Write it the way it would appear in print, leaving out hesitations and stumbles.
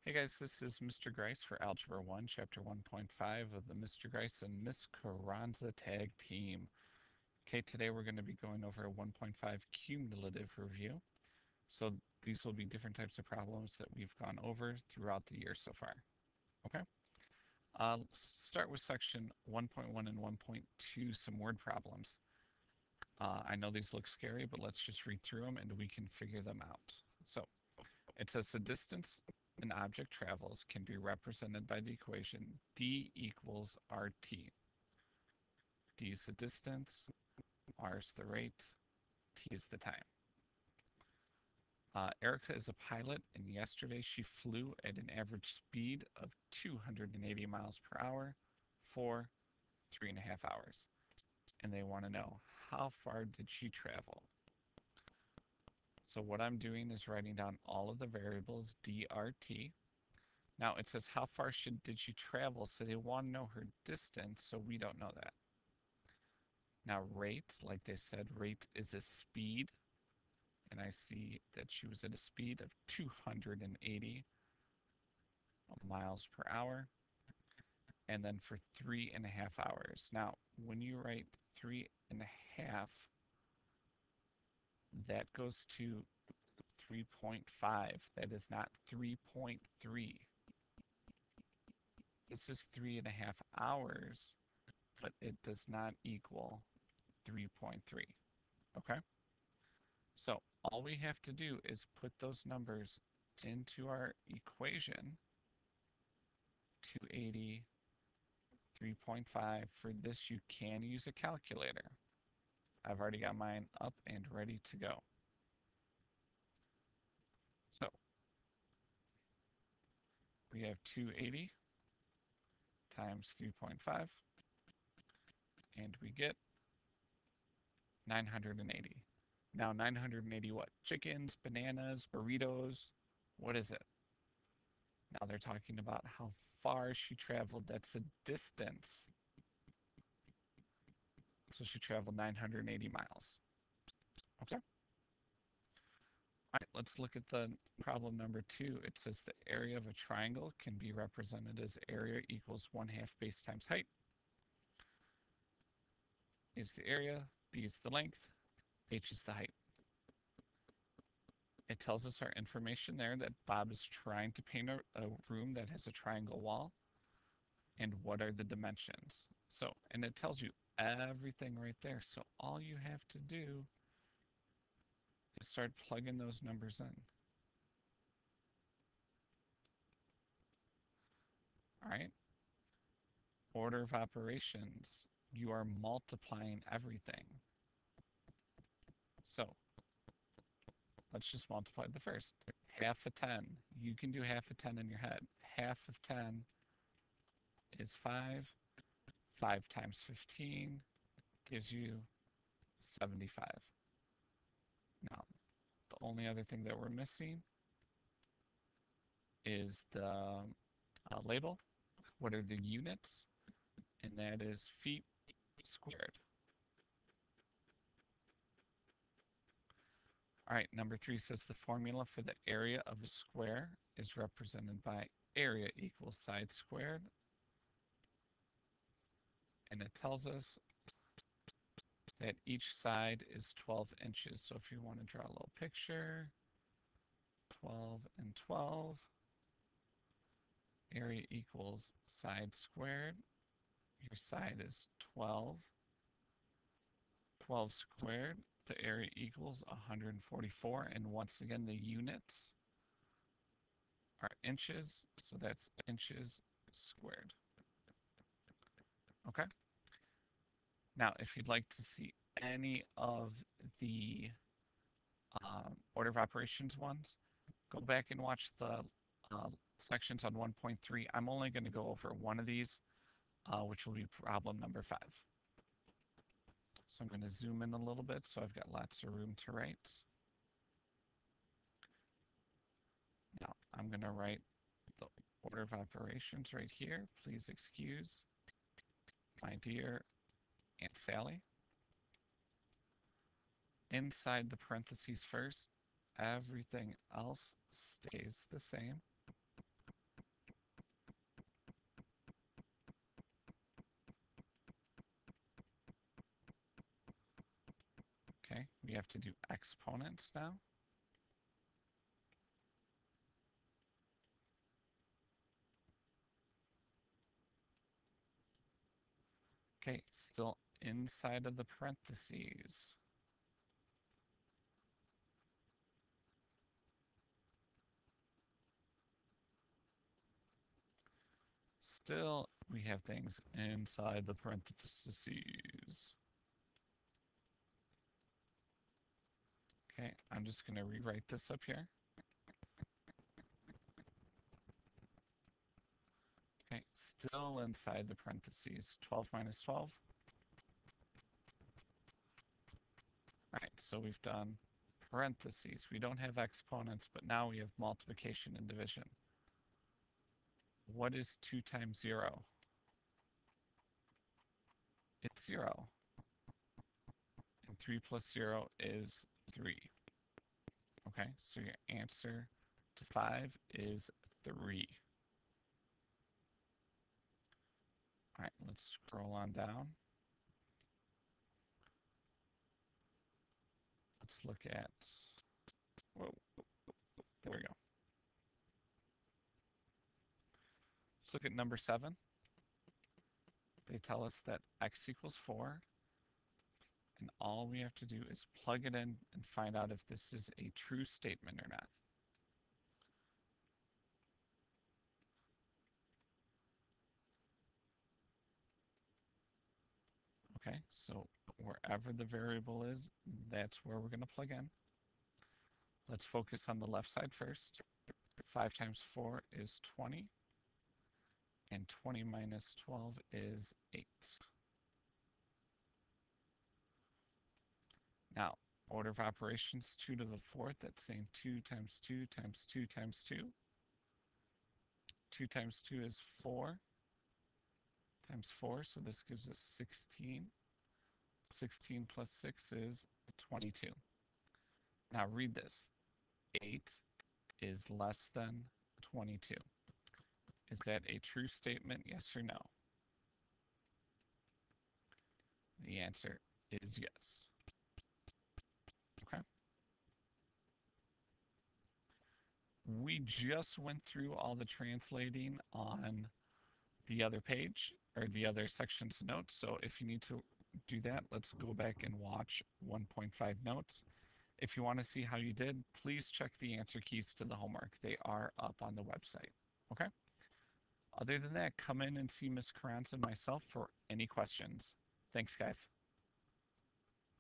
Hey guys, this is Mr. Grice for Algebra 1, Chapter 1.5 of the Mr. Grice and Miss Carranza Tag Team. Okay, today we're going to be going over a 1.5 cumulative review. So these will be different types of problems that we've gone over throughout the year so far. Okay, let's start with section 1.1 and 1.2, some word problems. I know these look scary, but let's just read through them and we can figure them out. So it says the distance an object travels can be represented by the equation d equals rt. D is the distance, r is the rate, t is the time. Erica is a pilot, and yesterday she flew at an average speed of 280 miles per hour for 3.5 hours. And they want to know, how far did she travel? So what I'm doing is writing down all of the variables drt. Now it says how far did she travel, so they want to know her distance, so we don't know that. Now rate, like they said, rate is a speed, and I see that she was at a speed of 280 miles per hour, and then for 3.5 hours. Now, when you write 3.5, that goes to 3.5. That is not 3.3. This is 3.5 hours, but it does not equal 3.3. Okay? So all we have to do is put those numbers into our equation. 280, 3.5. For this, you can use a calculator. I've already got mine up and ready to go. So we have 280 times 3.5, and we get 980. Now 980 what? Chickens, bananas, burritos, what is it? Now they're talking about how far she traveled. That's a distance. So she traveled 980 miles. Okay. All right, let's look at the problem number 2. It says the area of a triangle can be represented as area equals 1/2 base times height. Is the area, b is the length, h is the height. It tells us our information there that Bob is trying to paint a room that has a triangle wall, and what are the dimensions. So, and it tells you everything right there. So all you have to do is start plugging those numbers in. All right. Order of operations. You are multiplying everything. So let's just multiply the first. Half of 10. You can do half of 10 in your head. Half of 10 is 5. 5 times 15 gives you 75. Now, the only other thing that we're missing is the label. What are the units? And that is feet squared. All right, number 3 says the formula for the area of a square is represented by area equals side squared. And it tells us that each side is 12 inches. So if you want to draw a little picture, 12 and 12, area equals side squared. Your side is 12. 12 squared, the area equals 144. And once again, the units are inches, so that's inches squared. Okay? Now, if you'd like to see any of the order of operations ones, go back and watch the sections on 1.3. I'm only going to go over one of these, which will be problem number 5. So I'm going to zoom in a little bit so I've got lots of room to write. Now I'm going to write the order of operations right here. Please excuse my dear Aunt Sally. Inside the parentheses first, everything else stays the same. have to do exponents now. Okay, still inside of the parentheses. Still, we have things inside the parentheses. Okay, I'm just going to rewrite this up here. Okay, still inside the parentheses. 12 minus 12. All right, so we've done parentheses. We don't have exponents, but now we have multiplication and division. What is 2 times 0? It's 0. And 3 plus 0 is 3. Okay, so your answer to 5 is 3. All right, let's scroll on down. Let's look at, whoa, there we go. Let's look at number 7. They tell us that x equals 4, and all we have to do is plug it in and find out if this is a true statement or not. Okay, so wherever the variable is, that's where we're going to plug in. Let's focus on the left side first. 5 times 4 is 20, and 20 minus 12 is 8. Now, order of operations, 2 to the 4th, that's saying 2 times 2 times 2 times 2. 2 times 2 is 4 times 4, so this gives us 16. 16 plus 6 is 22. Now read this. 8 is less than 22. Is that a true statement, yes or no? The answer is yes. Okay. We just went through all the translating on the other page or the other section's notes. So if you need to do that, let's go back and watch 1.5 notes. If you want to see how you did, please check the answer keys to the homework. They are up on the website. Okay? Other than that, come in and see Ms. Carranza and myself for any questions. Thanks, guys.